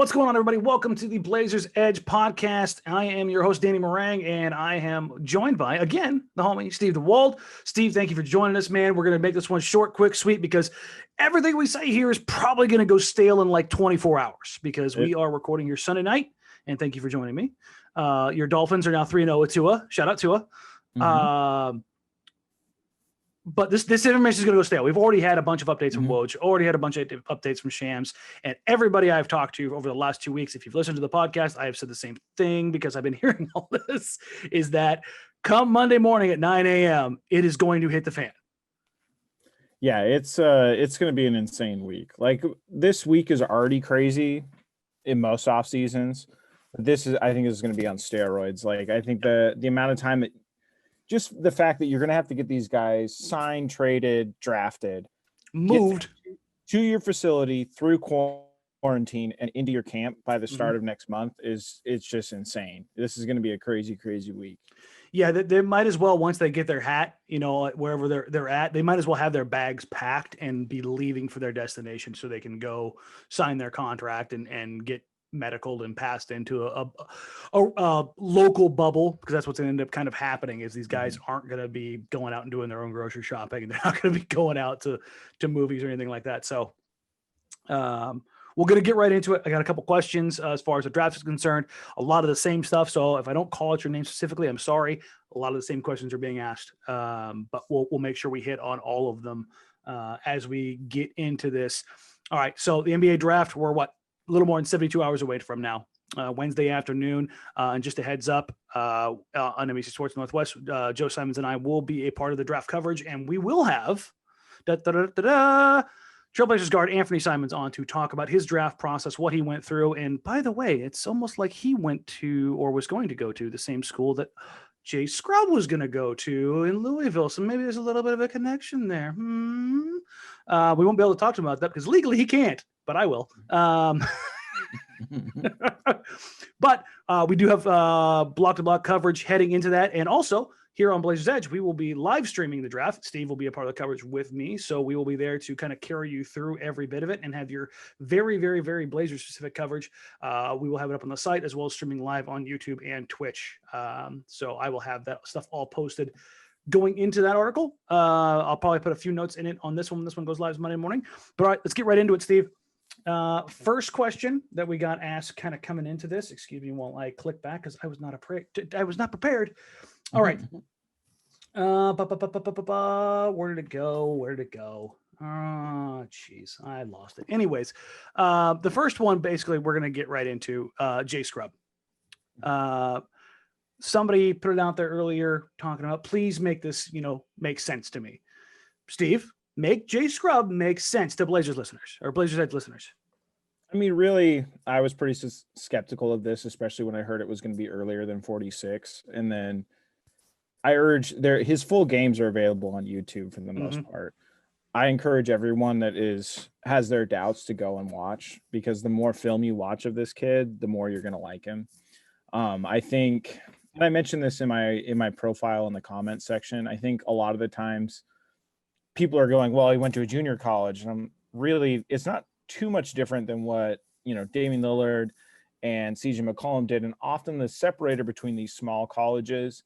What's going on, everybody? Welcome to the Blazers Edge podcast. I am your host, Danny Marang, and I am joined by, again, the homie, Steve Dewald. Steve, thank you for joining us, man. We're going to make this one short, quick, sweet, because everything we say here is probably going to go stale in like 24 hours because we are recording here Sunday night, and thank you for joining me. Your Dolphins are now 3-0 with Tua. Shout out Tua. But this information is going to go stale. We've already had a bunch of updates from Woj, already had a bunch of updates from Shams, and everybody I've talked to over the last 2 weeks, if you've listened to the podcast, I have said the same thing because I've been hearing all this, is that come Monday morning at 9 a.m., it is going to hit the fan. Yeah, it's going to be an insane week. Like, this week is already crazy in most off seasons. This is, I think, is going to be on steroids. Like, I think the amount of time that just the fact that you're going to have to get these guys signed, traded, drafted, moved to your facility through quarantine and into your camp by the start of next month it's just insane. This is going to be a crazy, crazy week. Yeah, they might as well, once they get their hat, wherever they're at, they might as well have their bags packed and be leaving for their destination so they can go sign their contract and get medicaled and passed into a local bubble, because that's what's going to end up kind of happening is these guys aren't going to be going out and doing their own grocery shopping, and they're not going to be going out to movies or anything like that. So we're going to get right into it. I got a couple questions as far as the draft is concerned, a lot of the same stuff. So if I don't call out your name specifically, I'm sorry. A lot of the same questions are being asked, but we'll make sure we hit on all of them as we get into this. All right. So the NBA draft, we're a little more than 72 hours away from now, Wednesday afternoon. And just a heads up, on NBC Sports Northwest, Joe Simons and I will be a part of the draft coverage, and we will have Trailblazers guard Anthony Simons on to talk about his draft process, what he went through. And by the way, it's almost like he went to, or was going to go to, the same school that Jay Scrubb was going to go to in Louisville. So maybe there's a little bit of a connection there. We won't be able to talk to him about that because legally he can't, but I will. But we do have block-to-block coverage heading into that. And also here on Blazers Edge, we will be live streaming the draft. Steve will be a part of the coverage with me. So we will be there to kind of carry you through every bit of it and have your very, very, very Blazers specific coverage. We will have it up on the site as well as streaming live on YouTube and Twitch. So I will have that stuff all posted going into that article. I'll probably put a few notes in it on this one. This one goes live Monday morning. But all right, let's get right into it, Steve. First question that we got asked kind of coming into this, excuse me while I click back because I was not prepared. All right. Where did it go? Oh, geez, I lost it. Anyways, the first one, basically, we're going to get right into Jay Scrubb. Somebody put it out there earlier talking about, please make this, make sense to me. Steve, make Jay Scrubb make sense to Blazers listeners or Blazers Edge listeners. I mean, really, I was pretty skeptical of this, especially when I heard it was going to be earlier than 46. And then I urge his full games are available on YouTube for the most part. I encourage everyone that has their doubts to go and watch, because the more film you watch of this kid, the more you're going to like him. I think, and I mentioned this in my profile in the comments section, I think a lot of the times people are going, well, he went to a junior college, and it's not too much different than what, Damian Lillard and CJ McCollum did. And often the separator between these small colleges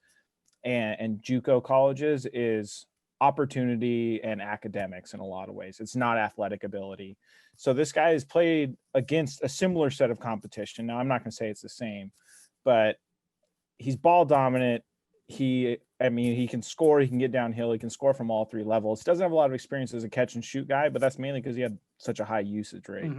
and JUCO colleges is opportunity and academics in a lot of ways. It's not athletic ability. So this guy has played against a similar set of competition. Now, I'm not going to say it's the same, but he's ball dominant. He can score, he can get downhill, he can score from all three levels. Doesn't have a lot of experience as a catch and shoot guy, but that's mainly because he had such a high usage rate.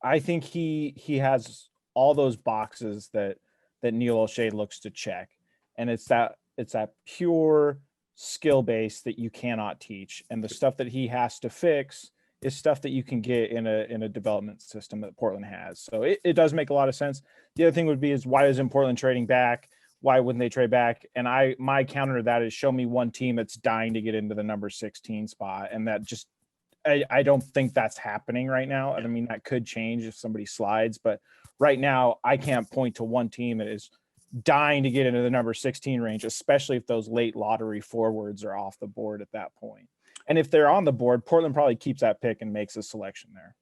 I think he has all those boxes that Neil O'Shea looks to check. And it's that pure skill base that you cannot teach. And the stuff that he has to fix is stuff that you can get in a development system that Portland has. So it does make a lot of sense. The other thing would be is, why isn't Portland trading back? Why wouldn't they trade back? And my counter to that is, show me one team that's dying to get into the number 16 spot. And that just, I don't think that's happening right now. I mean, that could change if somebody slides, but right now I can't point to one team that is dying to get into the number 16 range, especially if those late lottery forwards are off the board at that point. And if they're on the board, Portland probably keeps that pick and makes a selection there.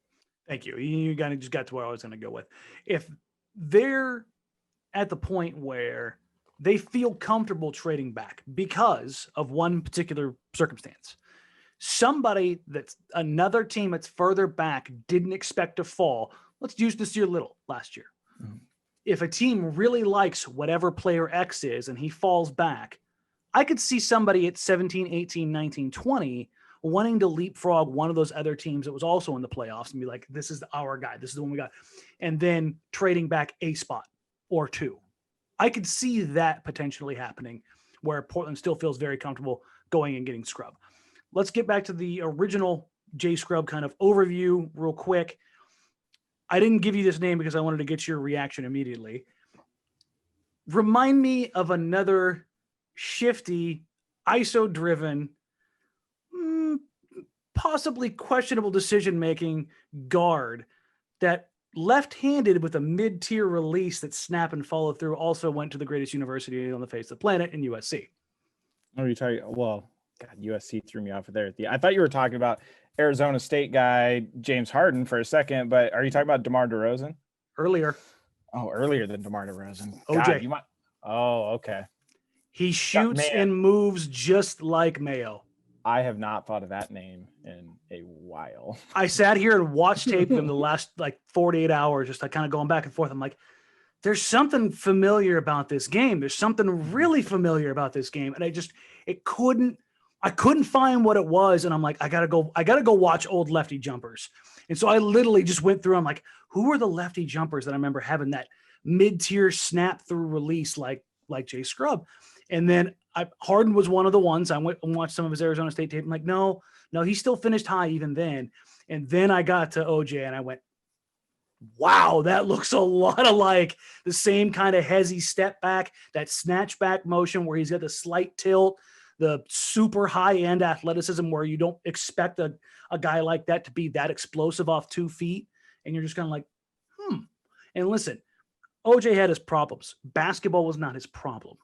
Thank you. You kind of just got to where I was going to go with. If they're at the point where they feel comfortable trading back because of one particular circumstance, somebody that's another team that's further back didn't expect to fall. Let's use this year little last year. Mm-hmm. If a team really likes whatever player X is and he falls back, I could see somebody at 17, 18, 19, 20 wanting to leapfrog one of those other teams that was also in the playoffs and be like, this is our guy. This is the one we got. And then trading back a spot or two. I could see that potentially happening where Portland still feels very comfortable going and getting Scrubb. Let's get back to the original Jay Scrubb kind of overview real quick. I didn't give you this name because I wanted to get your reaction immediately. Remind me of another shifty, ISO-driven, possibly questionable decision-making guard that left-handed with a mid-tier release that snap and follow through also went to the greatest university on the face of the planet in USC. What are you talking? Well, God, USC threw me off of there. I thought you were talking about Arizona State guy James Harden for a second, but are you talking about DeMar DeRozan? Earlier. Oh, earlier than DeMar DeRozan. OJ. God, you might. Oh, okay. He shoots and moves just like Mayo. I have not thought of that name in a while. I sat here and watched tape of him the last 48 hours, just kind of going back and forth. I'm like, there's something familiar about this game. There's something really familiar about this game. And I couldn't find what it was. And I'm like, I gotta go watch old lefty jumpers. And so I literally just went through. I'm like, who are the lefty jumpers that I remember having that mid-tier snap through release like Jay Scrubb? And then Harden was one of the ones. I went and watched some of his Arizona State tape. I'm like, no, he still finished high even then. And then I got to OJ and I went, wow, that looks a lot like the same kind of hezzy step back, that snatch back motion where he's got the slight tilt, the super high end athleticism where you don't expect a guy like that to be that explosive off 2 feet. And you're just kind of like, And listen, OJ had his problems. Basketball was not his problem.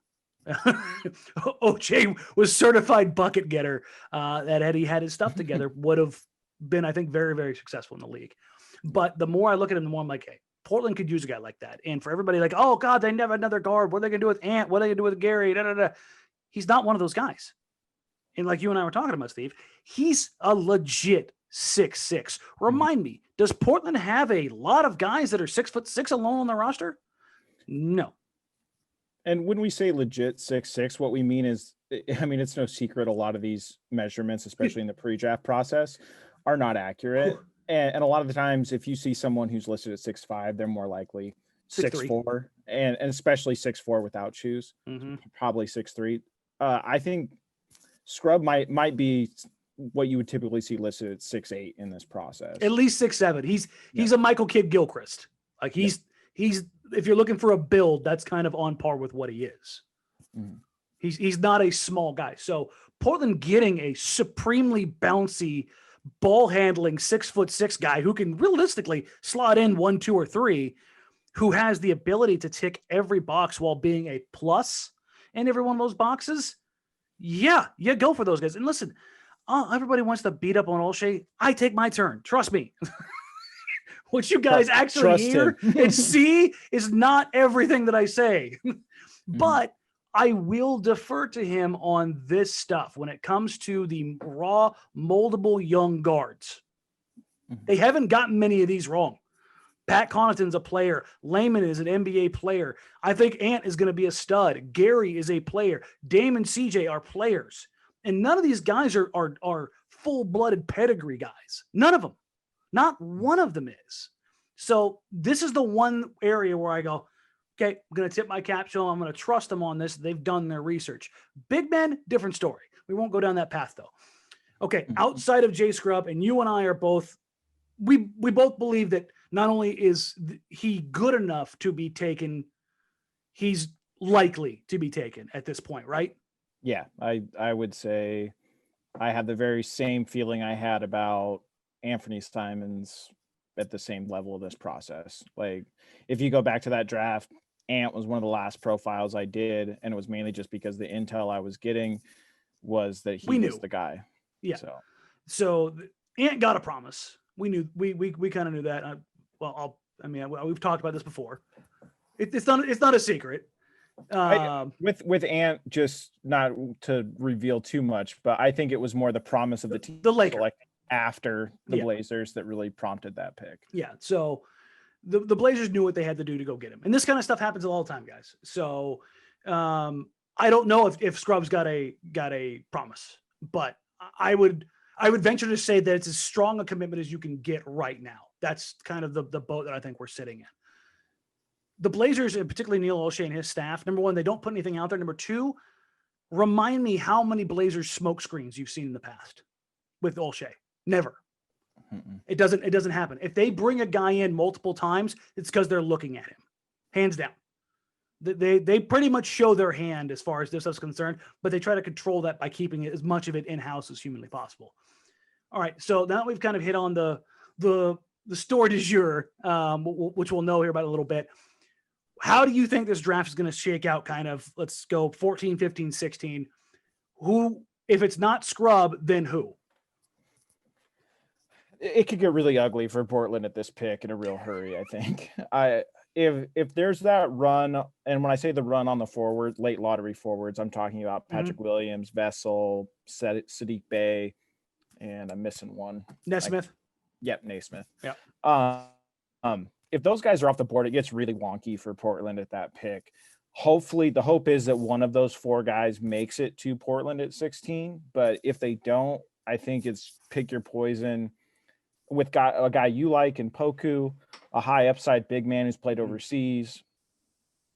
OJ was certified bucket getter. That had he had his stuff together would have been, I think, very, very successful in the league. But the more I look at him, the more I'm like, hey, Portland could use a guy like that. And for everybody like, oh God, they never have another guard. What are they going to do with Ant? What are they going to do with Gary? Da, da, da. He's not one of those guys. And like you and I were talking about, Steve, he's a legit 6'6". Remind me, does Portland have a lot of guys that are 6'6" alone on the roster? No. And when we say legit 6'6", what we mean is, I mean, it's no secret a lot of these measurements, especially in the pre-draft process, are not accurate. And a lot of the times, if you see someone who's listed at 6'5", they're more likely 6'4", and especially 6'4" without shoes, probably 6'3". I think Scrubb might be what you would typically see listed at 6'8" in this process. At least 6'7". He's a Michael Kidd-Gilchrist. Like he's if you're looking for a build, that's kind of on par with what he is. He's not a small guy. So Portland getting a supremely bouncy, ball handling 6'6" guy who can realistically slot in 1, 2, or 3, who has the ability to tick every box while being a plus in every one of those boxes. Yeah, go for those guys. And listen, everybody wants to beat up on Olshey. I take my turn. Trust me. What you guys actually hear and see is not everything that I say. But I will defer to him on this stuff when it comes to the raw, moldable young guards. They haven't gotten many of these wrong. Pat Connaughton's a player. Layman is an NBA player. I think Ant is going to be a stud. Gary is a player. Dame and CJ are players. And none of these guys are full-blooded pedigree guys. None of them. Not one of them is. So this is the one area where I go, okay, I'm going to tip my cap to them. I'm going to trust them on this. They've done their research. Big men, different story. We won't go down that path, though. Okay, outside of Jay Scrubb, and you and I are both, we both believe that not only is he good enough to be taken, he's likely to be taken at this point, right? Yeah, I would say I have the very same feeling I had about Anthony Simons at the same level of this process. Like, if you go back to that draft, Ant was one of the last profiles I did, and it was mainly just because the intel I was getting was that he was the guy. Yeah. So Ant got a promise. We kind of knew that. We've talked about this before. It's not a secret. With Ant, just not to reveal too much, but I think it was more the promise of the team, the Lakers, select after the Blazers, that really prompted that pick. Yeah. So the Blazers knew what they had to do to go get him, and this kind of stuff happens all the time, guys. So I don't know if Scrubs got a promise, but I would venture to say that it's as strong a commitment as you can get right now. That's kind of the boat that I think we're sitting in. The Blazers, and particularly Neil Olshey and his staff, number one, they don't put anything out there. Number two, remind me how many Blazers smoke screens you've seen in the past with Olshey. Never. Mm-mm. It doesn't happen. If they bring a guy in multiple times, it's because they're looking at him. Hands down. They pretty much show their hand as far as this is concerned, but they try to control that by keeping as much of it in-house as humanly possible. All right, so now we've kind of hit on the story du jour, which we'll know here about a little bit. How do you think this draft is going to shake out? Kind of, let's go 14, 15, 16. Who, if it's not Scrub, then who? It could get really ugly for Portland at this pick in a real hurry, I think. If there's that run, and when I say the run on the forward, late lottery forwards, I'm talking about Patrick Williams, Vessel, Sadiq Bey, and I'm missing one. Nesmith. Naismith. Yeah. If those guys are off the board, it gets really wonky for Portland at that pick. Hopefully, the hope is that one of those four guys makes it to Portland at 16. But if they don't, I think it's pick your poison with a guy you like in Poku, a high upside big man who's played overseas,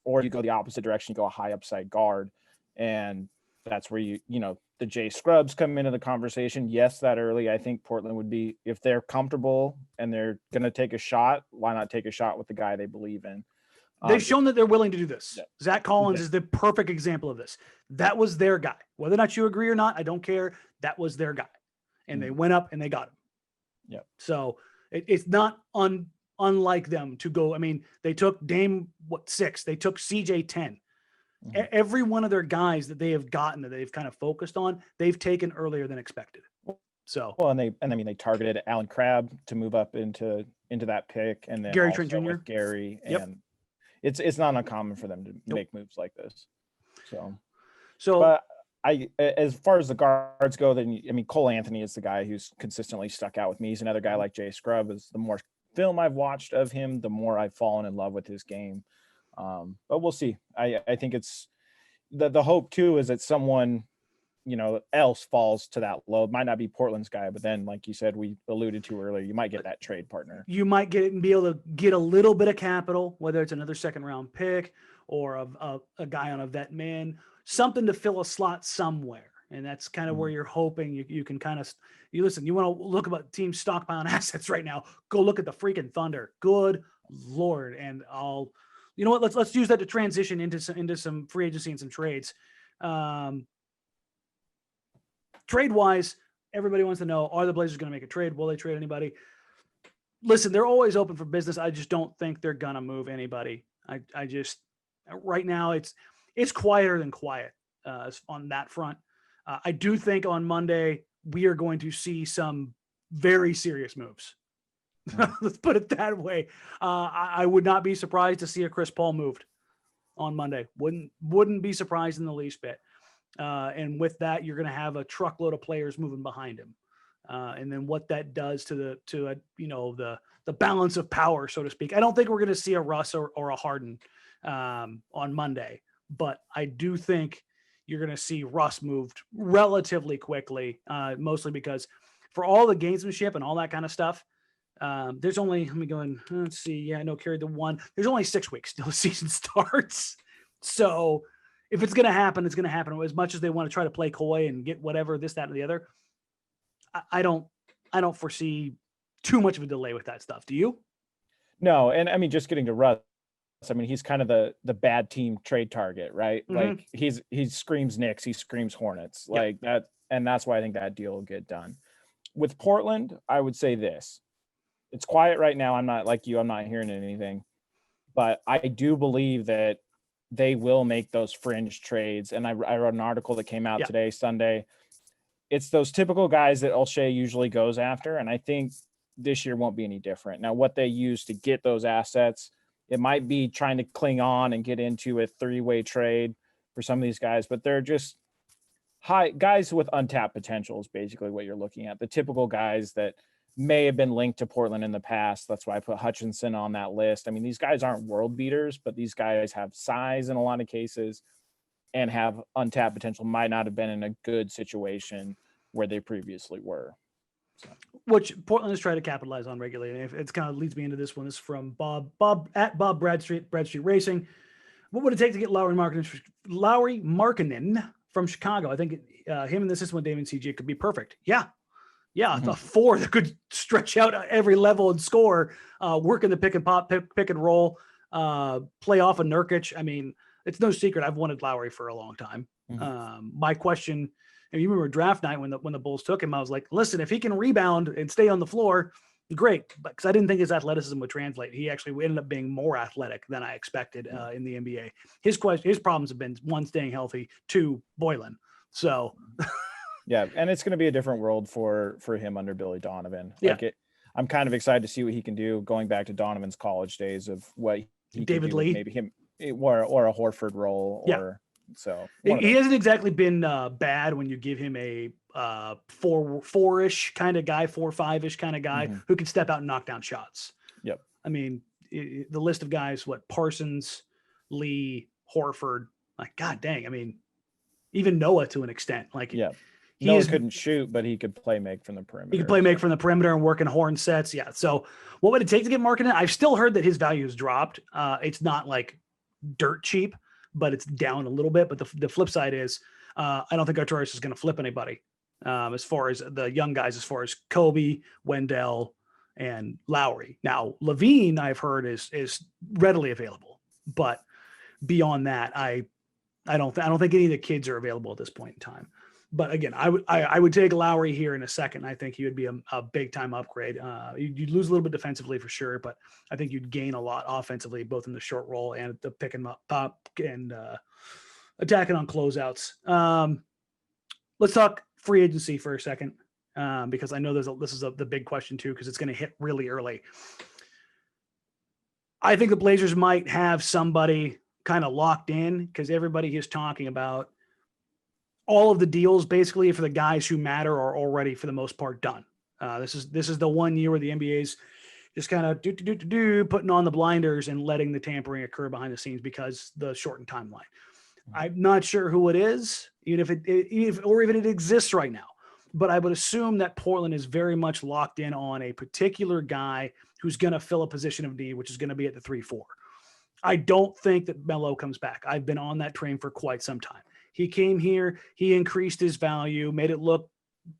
or you go the opposite direction, you go a high upside guard. And that's where the Jay Scrubs come into the conversation. Yes, that early, I think Portland would be, if they're comfortable and they're going to take a shot, why not take a shot with the guy they believe in? They've shown that they're willing to do this. Yeah. Zach Collins is the perfect example of this. That was their guy. Whether or not you agree or not, I don't care. That was their guy. And they went up and they got him. Yeah. So it's not unlike them to go. I mean, they took Dame 6. They took CJ 10. Mm-hmm. Every one of their guys that they have gotten, that they've kind of focused on, they've taken earlier than expected. So they targeted Alan Crabb to move up into that pick, and then Gary Trent Jr. Gary, and it's not uncommon for them to make moves like this. So but as far as the guards go, then Cole Anthony is the guy who's consistently stuck out with me. He's another guy like Jay Scrubb. Is the more film I've watched of him, the more I've fallen in love with his game. But we'll see. I think it's the hope too is that someone else falls to that low. It might not be Portland's guy, but then like you said, we alluded to earlier, you might get that trade partner. You might get it and be able to get a little bit of capital, whether it's another second round pick or a guy on a vet man, something to fill a slot somewhere. And that's kind of where you're hoping you can kind of listen. You want to look about teams stockpiling assets right now. Go look at the freaking Thunder. Good Lord. And you know what? Let's use that to transition into some free agency and some trades. Trade wise, everybody wants to know: are the Blazers going to make a trade? Will they trade anybody? Listen, they're always open for business. I just don't think they're gonna move anybody. I just right now it's quieter than quiet on that front. I do think on Monday we are going to see some very serious moves. Let's put it that way. I would not be surprised to see a Chris Paul moved on Monday. Wouldn't be surprised in the least bit. And with that, you're going to have a truckload of players moving behind him. And then what that does to the balance of power, so to speak. I don't think we're going to see a Russ or a Harden on Monday, but I do think you're going to see Russ moved relatively quickly, mostly because for all the gamesmanship and all that kind of stuff, there's only, carried the one. There's only 6 weeks till the season starts. So if it's going to happen, it's going to happen. As much as they want to try to play coy and get whatever, this, that, and the other, I don't foresee too much of a delay with that stuff. Do you? No. And just getting to Russ, he's kind of the bad team trade target, right? Mm-hmm. Like he screams Knicks, he screams Hornets, like that. And that's why I think that deal will get done. With Portland, I would say this: it's quiet right now. I'm not like you. I'm not hearing anything, but I do believe that they will make those fringe trades. And I wrote an article that came out today, Sunday. It's those typical guys that Olshey usually goes after. And I think this year won't be any different. Now, what they use to get those assets, it might be trying to cling on and get into a 3-way trade for some of these guys, but they're just high guys with untapped potential is basically what you're looking at. The typical guys that may have been linked to Portland in the past. That's why I put Hutchinson on that list. I mean, these guys aren't world beaters, but these guys have size in a lot of cases and have untapped potential, might not have been in a good situation where they previously were. So. Which Portland has tried to capitalize on regularly. And it's kind of leads me into this one. This is from Bob at Bob Bradstreet Racing. What would it take to get Lauri Markkanen from Chicago? I think him and the system with Damian CJ could be perfect. Yeah. Mm-hmm. A 4 that could stretch out every level and score, work in the pick and pop, pick and roll, play off of Nurkic. I mean, it's no secret I've wanted Lauri for a long time. Mm-hmm. My question, and you remember draft night when the Bulls took him, I was like, listen, if he can rebound and stay on the floor, great. But because I didn't think his athleticism would translate. He actually ended up being more athletic than I expected in the NBA. His problems have been 1, staying healthy, 2, Boylen. So yeah, and it's going to be a different world for him under Billy Donovan. Yeah. I'm kind of excited to see what he can do going back to Donovan's college days of what he David can do Lee, maybe him or a Horford role. Yeah. Or so he hasn't exactly been bad when you give him a 4-ish kind of guy, 4-5-ish kind of guy who can step out and knock down shots. Yep. I mean, the list of guys, Parsons, Lee, Horford, like, God dang. I mean, even Noah to an extent. Like, yeah. Noah couldn't shoot, but he could play make from the perimeter. He could play make from the perimeter and work in horn sets. Yeah. So what would it take to get Markkanen? I've still heard that his value has dropped. It's not like dirt cheap, but it's down a little bit. But the flip side is I don't think Arturas is going to flip anybody as far as the young guys, as far as Kobe, Wendell, and Lauri. Now, Levine, I've heard, is readily available. But beyond that, I don't think any of the kids are available at this point in time. But again, I would take Lauri here in a second. I think he would be a big time upgrade. You'd lose a little bit defensively for sure, but I think you'd gain a lot offensively, both in the short roll and the pick and pop and attacking on closeouts. Let's talk free agency for a second, because I know this is the big question too, because it's going to hit really early. I think the Blazers might have somebody kind of locked in because everybody is talking about all of the deals basically for the guys who matter are already for the most part done. This is the 1 year where the NBA's just kind of putting on the blinders and letting the tampering occur behind the scenes because the shortened timeline. I'm not sure who it is, even if it exists right now, but I would assume that Portland is very much locked in on a particular guy who's going to fill a position of need, which is going to be at the 3-4. I don't think that Melo comes back. I've been on that train for quite some time. He came here, he increased his value, made it look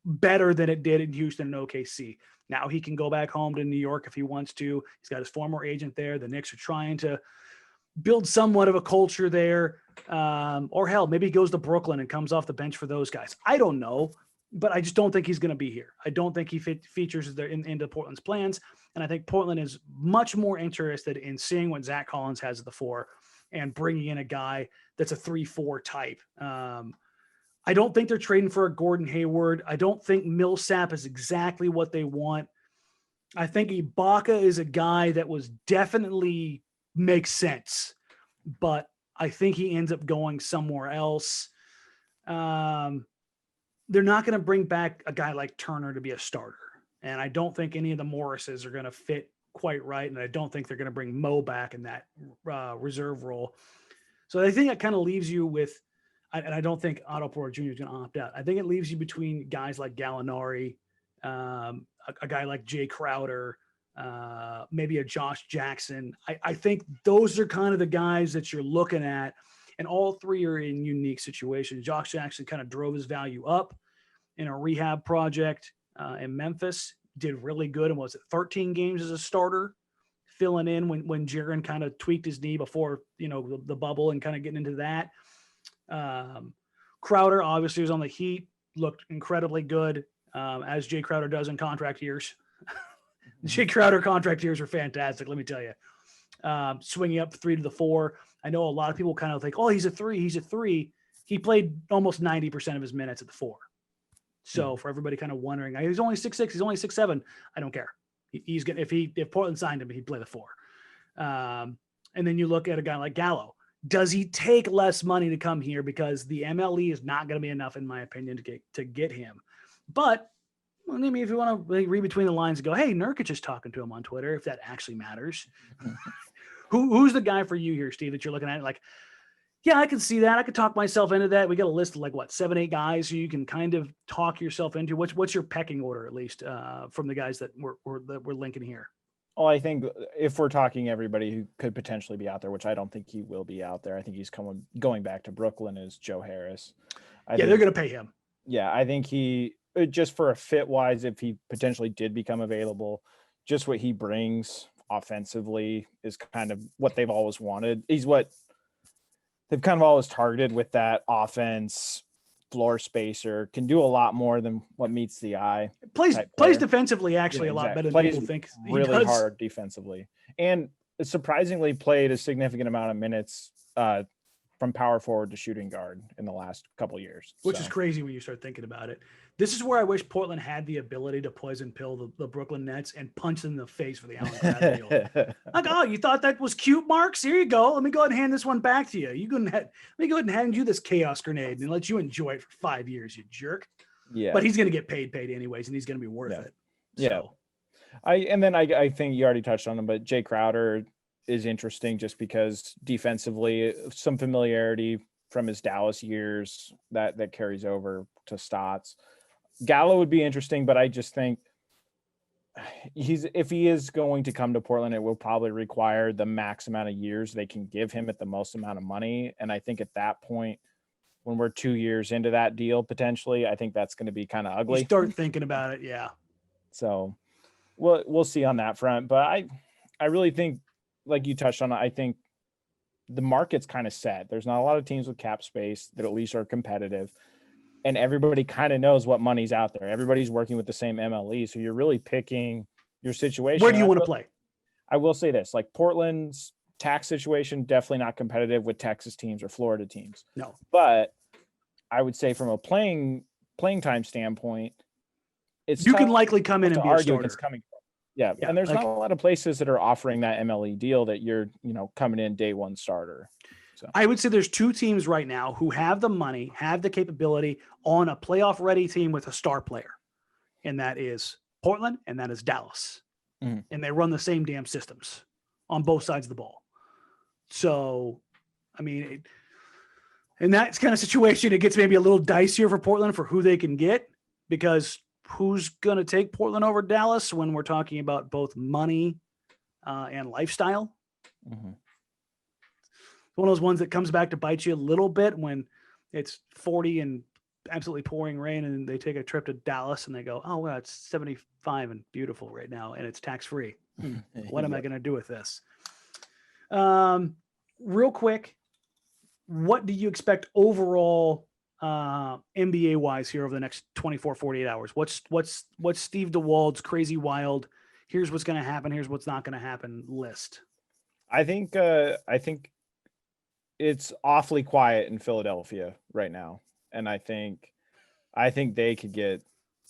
better than it did in Houston and OKC. Now he can go back home to New York if he wants to. He's got his former agent there. The Knicks are trying to build somewhat of a culture there. Or hell, maybe he goes to Brooklyn and comes off the bench for those guys. I don't know, but I just don't think he's going to be here. I don't think he features into Portland's plans. And I think Portland is much more interested in seeing what Zach Collins has at the 4 and bringing in a guy that's a 3-4 type. I don't think they're trading for a Gordon Hayward. I don't think Millsap is exactly what they want. I think Ibaka is a guy that was definitely makes sense, but I think he ends up going somewhere else. They're not going to bring back a guy like Turner to be a starter. And I don't think any of the Morrises are going to fit quite right. And I don't think they're going to bring Mo back in that reserve role. So I think that kind of leaves you with, and I don't think Otto Porter Jr. is going to opt out. I think it leaves you between guys like Gallinari, a guy like Jay Crowder, maybe a Josh Jackson. I think those are kind of the guys that you're looking at, and all three are in unique situations. Josh Jackson kind of drove his value up in a rehab project in Memphis, did really good, and was it 13 games as a starter, filling in when Jaren kind of tweaked his knee before, the bubble and kind of getting into that. Crowder obviously was on the Heat, looked incredibly good, as Jay Crowder does in contract years. Jay Crowder contract years are fantastic, let me tell you. Swinging up 3 to the 4. I know a lot of people kind of think, oh, he's a 3. He played almost 90% of his minutes at the 4. So for everybody kind of wondering, he's only 6'6", he's only 6'7", I don't care. He's gonna if Portland signed him, he'd play the 4. And then you look at a guy like Gallo. Does he take less money to come here because the MLE is not going to be enough, in my opinion, to get him? But well, I mean, if you want to read between the lines and go, hey, Nurkic is talking to him on Twitter, if that actually matters. Who's the guy for you here, Steve, that you're looking at? Like, yeah, I can see that. I could talk myself into that. We got a list of 7, 8 guys who you can kind of talk yourself into. What's your pecking order, at least, from the guys that we're linking here? Well, I think if we're talking everybody who could potentially be out there, which I don't think he will be out there, I think he's going back to Brooklyn, is Joe Harris. They're going to pay him. Yeah, I think he, just for a fit wise, if he potentially did become available, just what he brings offensively is kind of what they've always wanted. He's what they've kind of always targeted with that offense, floor spacer, can do a lot more than what meets the eye. Plays defensively actually a lot better than people think. He really hard defensively, and surprisingly played a significant amount of minutes from power forward to shooting guard in the last couple of years, which is crazy when you start thinking about it. This is where I wish Portland had the ability to poison pill the Brooklyn Nets and punch them in the face for the Allen Bradley deal. Like, oh, you thought that was cute, Marks? Here you go. Let me go ahead and hand this one back to you. Let me go ahead and hand you this chaos grenade and let you enjoy it for 5 years, you jerk. Yeah. But he's going to get paid anyways, and he's going to be worth it. So. Yeah. I think you already touched on him, but Jay Crowder is interesting just because defensively, some familiarity from his Dallas years that carries over to Stotts. Gallo would be interesting, but I just think if he is going to come to Portland, it will probably require the max amount of years they can give him at the most amount of money. And I think at that point, when we're 2 years into that deal, potentially, I think that's going to be kind of ugly. You start thinking about it. Yeah. So we'll see on that front, but I really think, like you touched on, I think the market's kind of set. There's not a lot of teams with cap space that at least are competitive. And everybody kind of knows what money's out there. Everybody's working with the same MLE. So you're really picking your situation. Where do you want to play? I will say this, like Portland's tax situation, definitely not competitive with Texas teams or Florida teams. No. But I would say from a playing time standpoint, you can likely come in and be a starter. It's coming from. Yeah. And there's not a lot of places that are offering that MLE deal that you're, coming in day one starter. So I would say there's 2 teams right now who have the money, have the capability on a playoff ready team with a star player. And that is Portland and that is Dallas. Mm-hmm. And they run the same damn systems on both sides of the ball. So, I mean, in that kind of situation, it gets maybe a little dicier for Portland for who they can get, because who's going to take Portland over Dallas when we're talking about both money and lifestyle? Mm-hmm. One of those ones that comes back to bite you a little bit when it's 40 and absolutely pouring rain and they take a trip to Dallas and they go, oh, well, it's 75 and beautiful right now and it's tax-free. What am I going to do with this? Real quick, what do you expect overall NBA wise here over the next 24, 48 hours? What's Steve Dewald's crazy wild, here's what's going to happen, here's what's not going to happen list? I think it's awfully quiet in Philadelphia right now. And I think they could get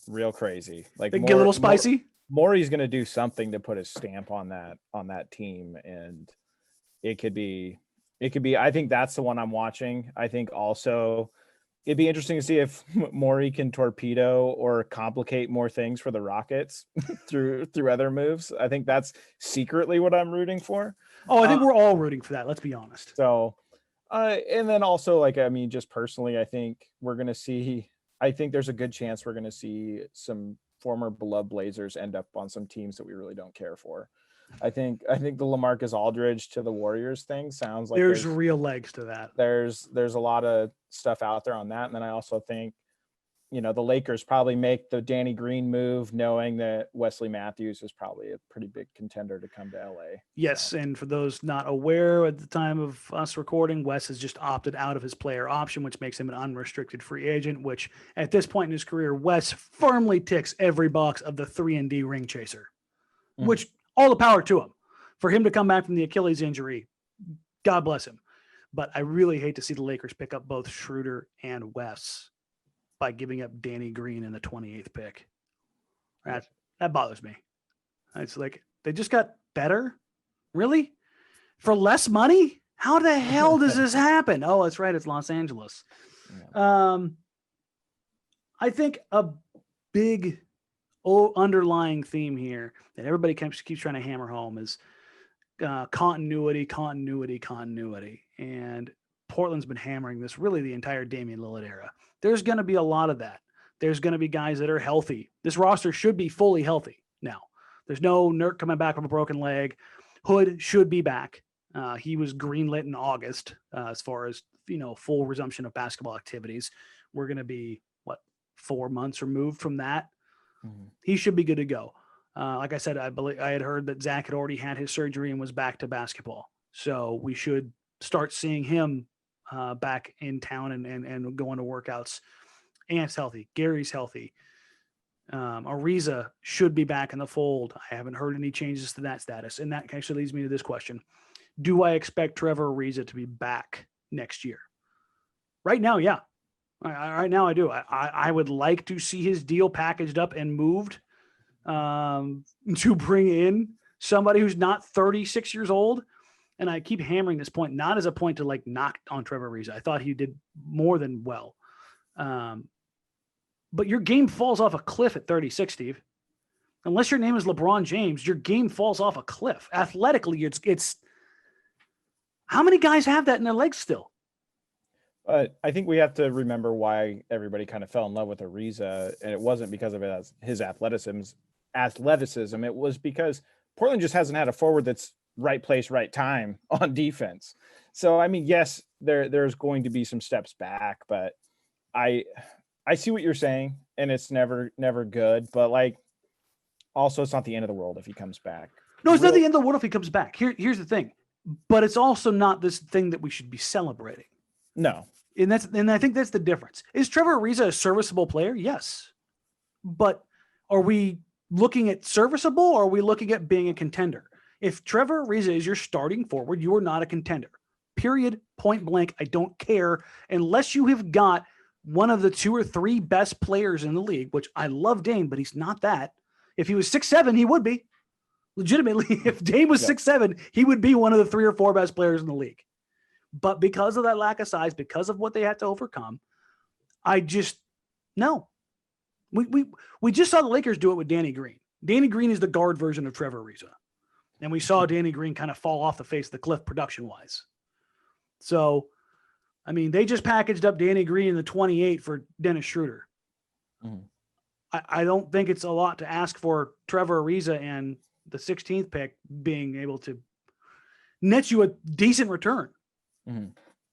real crazy. Like, they get a little spicy. Morey's going to do something to put his stamp on that team. And it could be, I think that's the one I'm watching. I think also it'd be interesting to see if Morey can torpedo or complicate more things for the Rockets through other moves. I think that's secretly what I'm rooting for. Oh, I think we're all rooting for that. Let's be honest. So, and then also, just personally, I think there's a good chance we're going to see some former beloved Blazers end up on some teams that we really don't care for. I think the LaMarcus Aldridge to the Warriors thing sounds like there's real legs to that. There's a lot of stuff out there on that. And then I also think, the Lakers probably make the Danny Green move, knowing that Wesley Matthews is probably a pretty big contender to come to LA. Yes. And for those not aware, at the time of us recording, Wes has just opted out of his player option, which makes him an unrestricted free agent, which at this point in his career, Wes firmly ticks every box of the 3-and-D ring chaser, which all the power to him. For him to come back from the Achilles injury, God bless him. But I really hate to see the Lakers pick up both Schroeder and Wes by giving up Danny Green in the 28th pick. That bothers me. It's like they just got better. Really? For less money? How the hell does this happen? Oh, that's right. It's Los Angeles. Yeah. I think a big underlying theme here that everybody keeps trying to hammer home is continuity. And Portland's been hammering this really the entire Damian Lillard era. There's going to be a lot of that. There's going to be guys that are healthy. This roster should be fully healthy now. There's no Nurk coming back from a broken leg. Hood should be back. He was greenlit in August as far as, full resumption of basketball activities. We're going to be, 4 months removed from that. Mm-hmm. He should be good to go. Like I said, I had heard that Zach had already had his surgery and was back to basketball. So we should start seeing him back in town and going to workouts. Ant's healthy. Gary's healthy. Ariza should be back in the fold. I haven't heard any changes to that status. And that actually leads me to this question. Do I expect Trevor Ariza to be back next year? Right now, yeah. Right now, I do. I would like to see his deal packaged up and moved to bring in somebody who's not 36 years old. And I keep hammering this point, not as a point to knock on Trevor Ariza. I thought he did more than well. But your game falls off a cliff at 36, Steve. Unless your name is LeBron James, your game falls off a cliff. Athletically, it's how many guys have that in their legs still? I think we have to remember why everybody kind of fell in love with Ariza, and it wasn't because of his athleticism. It was because Portland just hasn't had a forward that's right place, right time on defense. So, I mean, yes, there's going to be some steps back, but I see what you're saying, and it's never good. But also, it's not the end of the world if he comes back. No, it's not the end of the world if he comes back. Here's the thing, but it's also not this thing that we should be celebrating. No. And I think that's the difference. Is Trevor Ariza a serviceable player? Yes. But are we looking at serviceable or are we looking at being a contender? If Trevor Ariza is your starting forward, you are not a contender. Period. Point blank. I don't care unless you have got one of the 2 or 3 best players in the league, which I love Dame, but he's not that. If he was 6'7", he would be. Legitimately, if Dame was 6'7", he would be one of the 3 or 4 best players in the league. But because of that lack of size, because of what they had to overcome, I just no. We just saw the Lakers do it with Danny Green. Danny Green is the guard version of Trevor Ariza. And we saw Danny Green kind of fall off the face of the cliff production-wise. So, I mean, they just packaged up Danny Green in the 28 for Dennis Schroeder. Mm-hmm. I don't think it's a lot to ask for Trevor Ariza and the 16th pick being able to net you a decent return. Mm-hmm.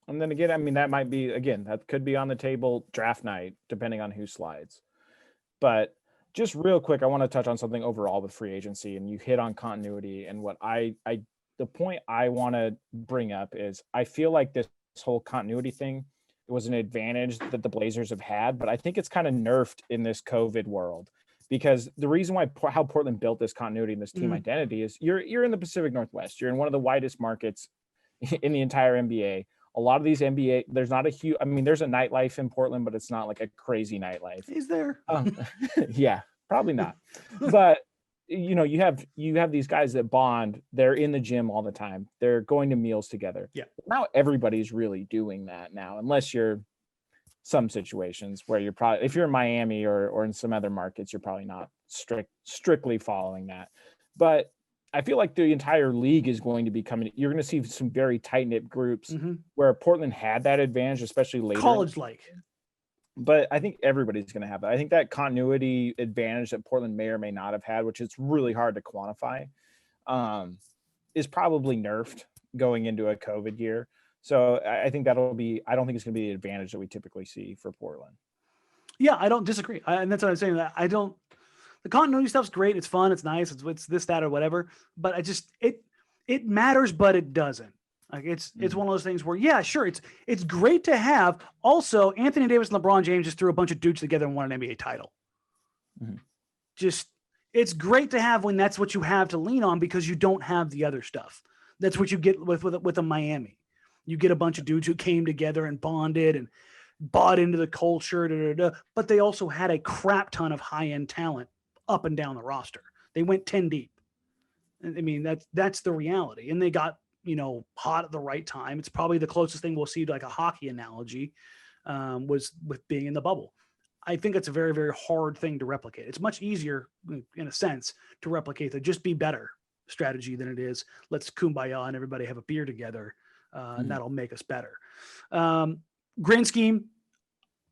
And then again, I mean, that could be on the table draft night, depending on who slides. But just real quick, I want to touch on something overall with free agency, and you hit on continuity. And what the point I want to bring up is I feel like this whole continuity thing, it was an advantage that the Blazers have had, but I think it's kind of nerfed in this COVID world. Because the reason how Portland built this continuity and this team identity is you're in the Pacific Northwest. You're in one of the widest markets in the entire NBA. A lot of these NBA, there's not a huge, I mean, there's a nightlife in Portland, but it's not like a crazy nightlife. Is there? Yeah, probably not. But you have these guys that bond. They're in the gym all the time. They're going to meals together. Yeah. Now everybody's really doing that now, unless you're some situations where you're probably, if you're in Miami or in some other markets, you're probably not strictly following that. But I feel like the entire league is going to be coming. You're going to see some very tight-knit groups where Portland had that advantage, especially later. College-like. But I think everybody's going to have that. I think that continuity advantage that Portland may or may not have had, which it's really hard to quantify, is probably nerfed going into a COVID year. So I think I don't think it's going to be the advantage that we typically see for Portland. Yeah, I don't disagree. And that's what I'm saying. That the continuity stuff's great. It's fun. It's nice. It's this, that, or whatever. But it matters, but it doesn't. Like it's one of those things where, yeah, sure. It's great to have. Also, Anthony Davis and LeBron James just threw a bunch of dudes together and won an NBA title. Mm-hmm. It's great to have when that's what you have to lean on because you don't have the other stuff. That's what you get with a Miami. You get a bunch of dudes who came together and bonded and bought into the culture, but they also had a crap ton of high-end talent up and down the roster. They went 10 deep. I mean, that's the reality. And they got, hot at the right time. It's probably the closest thing we'll see to like a hockey analogy, was with being in the bubble. I think it's a very, very hard thing to replicate. It's much easier in a sense to replicate the just be better strategy than it is let's kumbaya and everybody have a beer together. And that'll make us better. Grand scheme,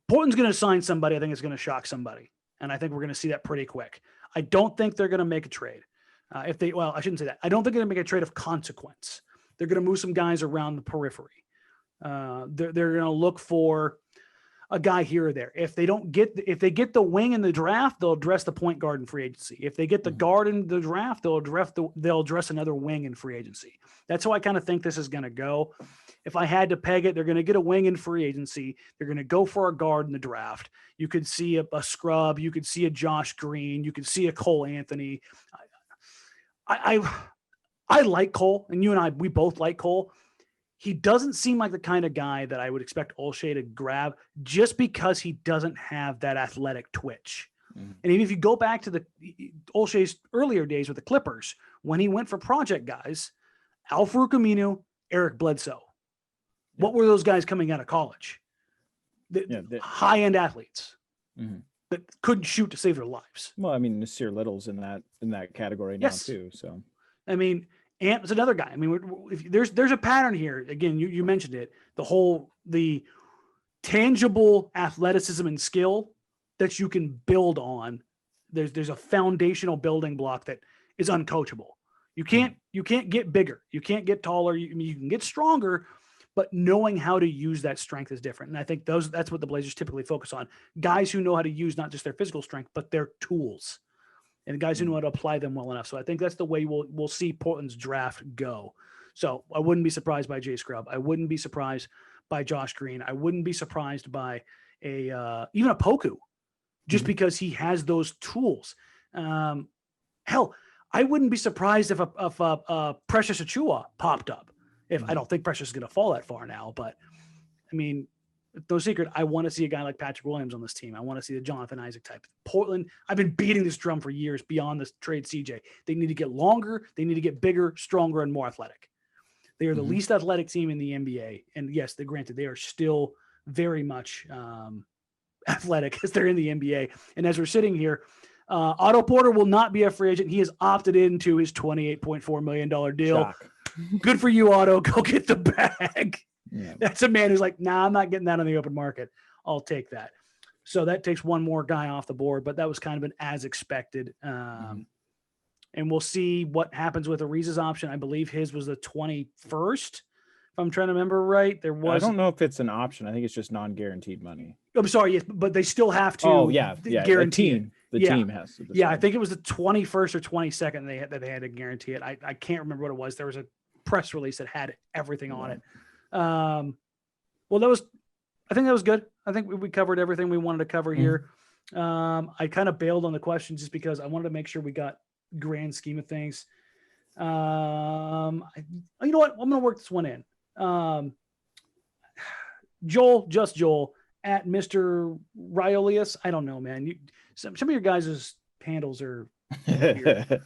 Portland's going to sign somebody. I think it's going to shock somebody. And I think we're going to see that pretty quick. I don't think they're going to make a trade. I shouldn't say that. I don't think they're going to make a trade of consequence. They're going to move some guys around the periphery. They're going to look for a guy here or there. If they get the wing in the draft, they'll address the point guard in free agency. If they get the guard in the draft, they'll address another wing in free agency. That's how I kind of think this is going to go. If I had to peg it, they're going to get a wing in free agency. They're going to go for a guard in the draft. You could see a Scrub. You could see a Josh Green. You could see a Cole Anthony. I like Cole, and you and I, we both like Cole. He doesn't seem like the kind of guy that I would expect Olshey to grab just because he doesn't have that athletic twitch. And even if you go back to the Olshey's earlier days with the Clippers, when he went for project guys, Al-Farouq Aminu, Eric Bledsoe, what were those guys coming out of college? High-end athletes that couldn't shoot to save their lives. Well, I mean, Nasir Little's in that category now too. So, I mean, Ant's another guy. I mean, if there's a pattern here. Again, you mentioned it. The tangible athleticism and skill that you can build on. There's a foundational building block that is uncoachable. You can't get bigger. You can't get taller. You can get stronger, but knowing how to use that strength is different. And I think that's what the Blazers typically focus on. Guys who know how to use not just their physical strength, but their tools. And guys who know how to apply them well enough. So I think that's the way we'll see Portland's draft go. So I wouldn't be surprised by Jay Scrubb. I wouldn't be surprised by Josh Green. I wouldn't be surprised by even a Poku, just because he has those tools. Hell, I wouldn't be surprised if a Precious Achiuwa popped up. I don't think Precious is going to fall that far now, but I mean, no secret, I want to see a guy like Patrick Williams on this team. I want to see the Jonathan Isaac type. Portland, I've been beating this drum for years beyond this trade CJ. They need to get longer. They need to get bigger, stronger, and more athletic. They are the least athletic team in the NBA. And yes, granted, they are still very much athletic as they're in the NBA. And as we're sitting here, Otto Porter will not be a free agent. He has opted into his $28.4 million deal. Shock. Good for you, Otto. Go get the bag. Yeah. That's a man who's like, nah, I'm not getting that on the open market. I'll take that. So that takes one more guy off the board, but that was kind of an as expected. And we'll see what happens with Ariza's option. I believe his was the 21st. If I'm trying to remember right, there was. I don't know if it's an option. I think it's just non-guaranteed money. I'm sorry, yes, but they still have to. Oh yeah, guarantee the team has to. Yeah, I think it was the 21st or 22nd that they had to guarantee it. I can't remember what it was. There was a press release that had everything on it. Well, I think that was good. I think we covered everything we wanted to cover here. I kind of bailed on the question just because I wanted to make sure we got grand scheme of things. You know what? I'm going to work this one in. Joel at Mr. Riolius. I don't know, man. Some of your guys' handles are weird.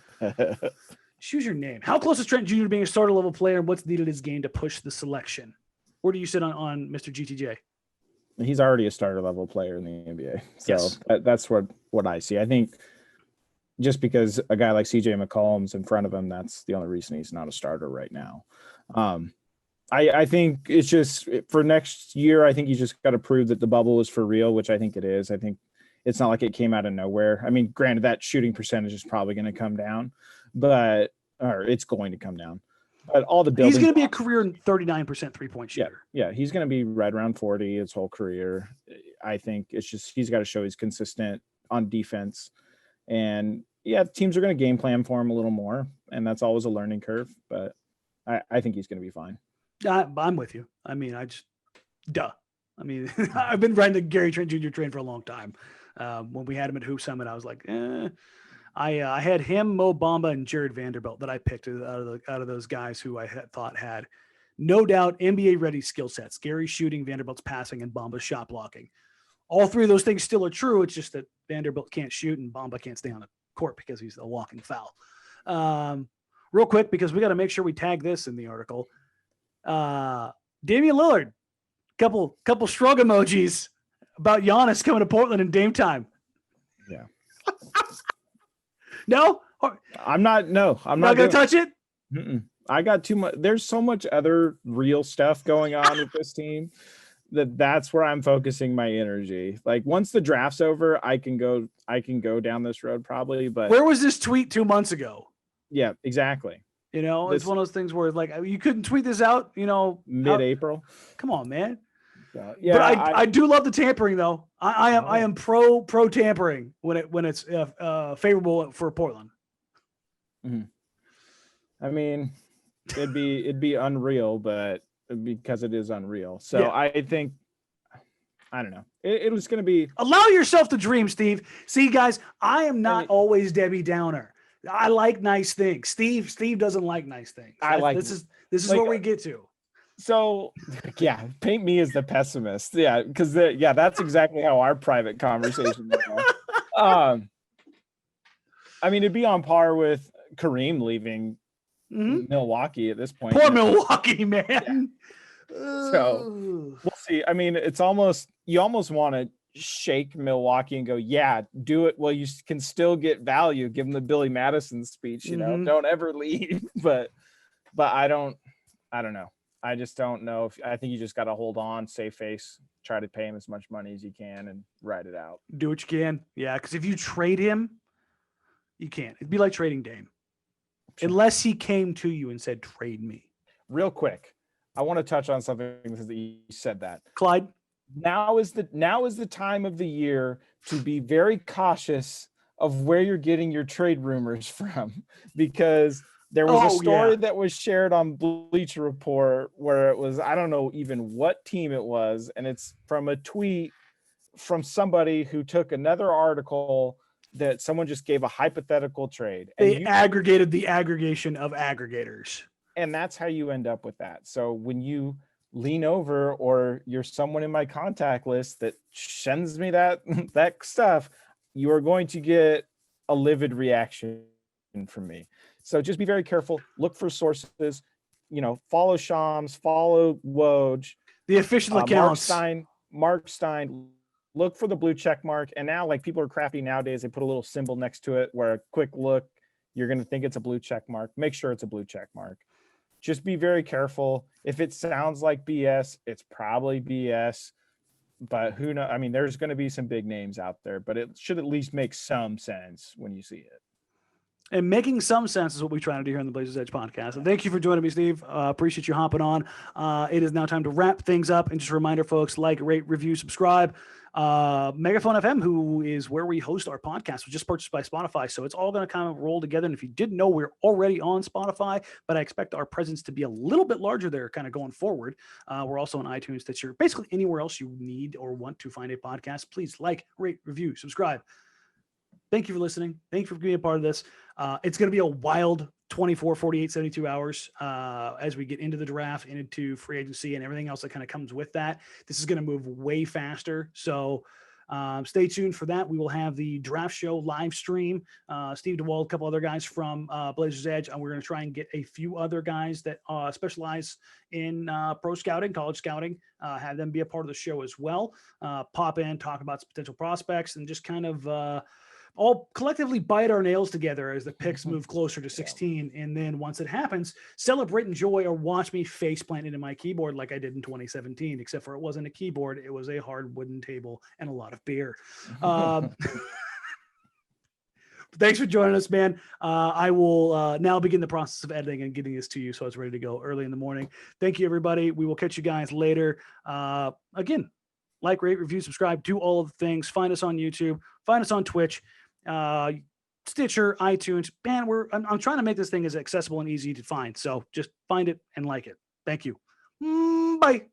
Choose your name. How close is Trent Jr. to being a starter level player, and what's needed his game to push the selection? Where do you sit on Mr. GTJ? He's already a starter level player in the NBA. So yes. That's what I see. I think just because a guy like CJ McCollum's in front of him, that's the only reason he's not a starter right now. I think it's just for next year, I think you just got to prove that the bubble is for real, which I think it is. I think it's not like it came out of nowhere. I mean, granted, that shooting percentage is probably going to come down, or it's going to come down. But all the building, he's going to be a career 39% 3-point shooter. Yeah, he's going to be right around 40 his whole career. I think it's just he's got to show he's consistent on defense, and teams are going to game plan for him a little more, and that's always a learning curve. But I think he's going to be fine. I'm with you. I mean, I mean, I've been riding the Gary Trent Jr. train for a long time. When we had him at Hoop Summit, I was like, I had him, Mo Bamba, and Jared Vanderbilt that I picked out of those guys who I thought had no doubt NBA ready skill sets. Gary's shooting, Vanderbilt's passing, and Bamba's shot blocking. All three of those things still are true. It's just that Vanderbilt can't shoot and Bamba can't stay on the court because he's a walking foul. real quick, because we got to make sure we tag this in the article. Damian Lillard, couple shrug emojis about Giannis coming to Portland in Dame time. Yeah. No, I'm not gonna touch it. I got too much. There's so much other real stuff going on with this team that's where I'm focusing my energy. Like once the draft's over, I can go down this road probably. But where was this tweet 2 months ago? Yeah, exactly. It's one of those things where like you couldn't tweet this out, mid-April. Come on, man. Yeah, but I do love the tampering though. I am pro tampering when it's favorable for Portland. Mm-hmm. I mean, it'd be unreal, but because it is unreal. So yeah. I think, I don't know. It was going to be. Allow yourself to dream, Steve. See, guys, I am not always Debbie Downer. I like nice things. Steve doesn't like nice things. This is what we get to. So yeah, paint me as the pessimist. Yeah, because that's exactly how our private conversation goes. I mean, it'd be on par with Kareem leaving Milwaukee at this point. Poor Milwaukee, man. So we'll see. I mean, you almost want to shake Milwaukee and go, yeah, do it. Well, you can still get value. Give them the Billy Madison speech, don't ever leave. But I don't know. I just don't know. I think you just got to hold on, save face, try to pay him as much money as you can and ride it out. Do what you can. Yeah. Cause if you trade him, you can't. It'd be like trading Dame. Unless he came to you and said, trade me. Real quick. I want to touch on something that you said that. Clyde. Now is the time of the year to be very cautious of where you're getting your trade rumors from, because there was a story that was shared on Bleacher Report where it was, I don't know even what team it was, and it's from a tweet from somebody who took another article that someone just gave a hypothetical trade. And they aggregated the aggregation of aggregators. And that's how you end up with that. So when you lean over or you're someone in my contact list that sends me that stuff, you are going to get a livid reaction from me. So just be very careful. Look for sources, follow Shams, follow Woj, the official accounts. Mark Stein, look for the blue check mark. And now like people are crafty nowadays. They put a little symbol next to it where a quick look, you're going to think it's a blue check mark. Make sure it's a blue check mark. Just be very careful. If it sounds like BS, it's probably BS, but who knows? I mean, there's going to be some big names out there, but it should at least make some sense when you see it. And making some sense is what we try to do here on the Blazers Edge podcast. And thank you for joining me, Steve. Appreciate you hopping on. It is now time to wrap things up. And just a reminder, folks, like, rate, review, subscribe. Megaphone FM, who is where we host our podcast, was just purchased by Spotify. So it's all going to kind of roll together. And if you didn't know, we're already on Spotify, but I expect our presence to be a little bit larger there kind of going forward. We're also on iTunes, Stitcher, basically anywhere else you need or want to find a podcast. Please like, rate, review, subscribe. Thank you for listening. Thank you for being a part of this. It's going to be a wild 24, 48, 72 hours as we get into the draft and into free agency and everything else that kind of comes with that. This is going to move way faster. So stay tuned for that. We will have the draft show live stream. Steve Dewald, a couple other guys from Blazers Edge, and we're going to try and get a few other guys that specialize in pro scouting, college scouting, have them be a part of the show as well. Pop in, talk about some potential prospects, and just kind of all collectively bite our nails together as the picks move closer to 16. And then once it happens, celebrate, enjoy, or watch me face plant into my keyboard like I did in 2017, except for it wasn't a keyboard. It was a hard wooden table and a lot of beer. Thanks for joining us, man. I will now begin the process of editing and getting this to you so it's ready to go early in the morning. Thank you, everybody. We will catch you guys later. Again, like, rate, review, subscribe, do all of the things. Find us on YouTube. Find us on Twitch. Stitcher, iTunes. Man, I'm trying to make this thing as accessible and easy to find. So just find it and like it. Thank you. Bye.